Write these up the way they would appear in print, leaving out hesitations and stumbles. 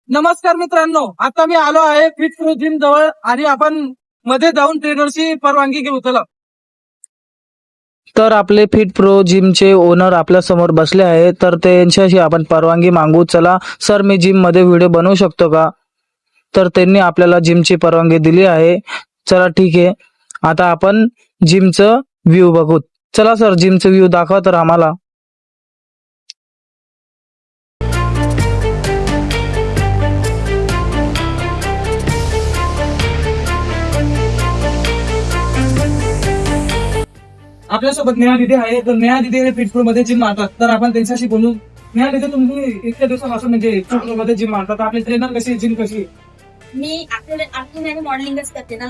नमस्कार मित्रांनो, आता मी आलो आहे फिट प्रो जिम जवळ आणि आपण मध्ये जाऊन ट्रेनरची परवानगी घेऊ. चला. तर आपले फिट प्रो जिमचे ओनर आपल्या समोर बसले आहे, तर त्यांच्याशी आपण परवानगी मागू. चला सर, मी जिम मध्ये व्हिडिओ बनवू शकतो का? तर त्यांनी आपल्याला जिमची परवानगी दिली आहे. चला ठीक आहे, आता आपण जिमचं व्ह्यू बघू. चला सर, जिमचं व्ह्यू दाखवा तर आम्हाला. आपल्यासोबत नेहा दिदी आहे. तर नेहा दिदी हे फिट प्रो मध्ये जिम मारतात, तर आपण त्यांच्याशी बोलू. नेहा दिदी, तुम्ही इतक्या दिवसापासून म्हणजे फिट प्रो मध्ये जिम मारतात, आपले ट्रेनर कशी, जिम कशी? मी ऍक्टिंग आणि मॉडेलिंगच करते ना.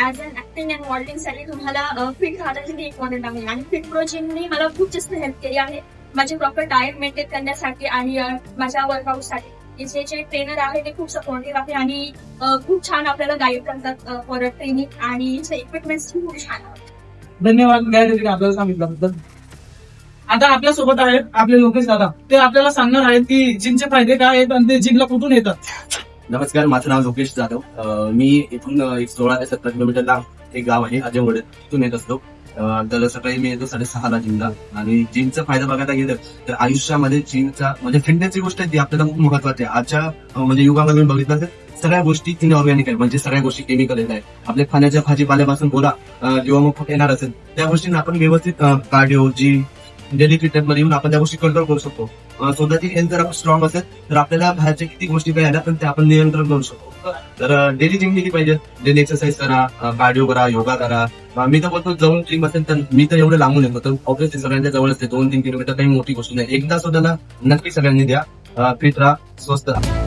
As an acting and modelling साठी तुम्हाला फिट राहण्याची इम्पॉर्टंट आहे. आणि फिट प्रो जिमनी मला खूप जास्त हेल्प केली आहे माझी प्रॉपर डाएट मेंटेन करण्यासाठी आणि माझ्या वर्कआउट साठी. जे ट्रेनर आहे ते खूप सपोर्टिव्ह आहे आणि खूप छान आपल्याला गाईड करतात फॉर ट्रेनिंग आणि इक्विपमेंट्स खूप छान आहेत. धन्यवाद नेहा दिदीने आपल्याला सांगितल्याबद्दल. आता आपल्या सोबत आहेत आपले लोकेश दादा. ते आपल्याला सांगणार आहेत की जिमचे फायदे काय आहेत आणि ते जिमला कुठून येतात. नमस्कार, माझं नाव लोकेश जाधव. मी इथून एक 16 ते 17 किलोमीटर लांब एक गाव आहे अजयवड, तिथून येत असतो. तर सकाळी मी येतो 6:30ला जिमला. आणि जिमचा फायदा बघायला गेलं तर आयुष्यामध्ये जिमचा म्हणजे फिटनेसची गोष्ट आहे ती आपल्याला खूप महत्वाची आहे. आजच्या म्हणजे युगामध्ये बघितलं तर सगळ्या गोष्टी इनऑर्गॅनिक आहे, म्हणजे सगळ्या गोष्टी केमिकल येत आहे. आपल्या खाण्याच्या भाजीपाल्यापासून बोला जेव्हा मग कुठे येणार असेल त्या गोष्टींना आपण व्यवस्थित कार्डिओ जिम डेली ट्रीटमेंट मध्ये येऊन आपण त्या गोष्टी कंट्रोल करू शकतो. स्वतःची हेल्थ जर आपण स्ट्रॉंग असेल तर आपल्याला बाहेरच्या किती गोष्टी काय आल्या पण त्या आपण नियंत्रण करू शकतो. तर डेली जिम केली पाहिजे, डेली एक्सरसाइज करा, कार्डिओ करा, योगा करा. मी तर बोलतो जाऊन जिम असेल तर मी तर एवढं लांबून येतो, तर ऑब्व्हियसली सगळ्यांच्या जवळ असते 2-3 किलोमीटर काही मोठी गोष्ट नाही. एकदा स्वतःला नक्की सगळ्यांनी द्या. फिट राहा, स्वस्थ राहा.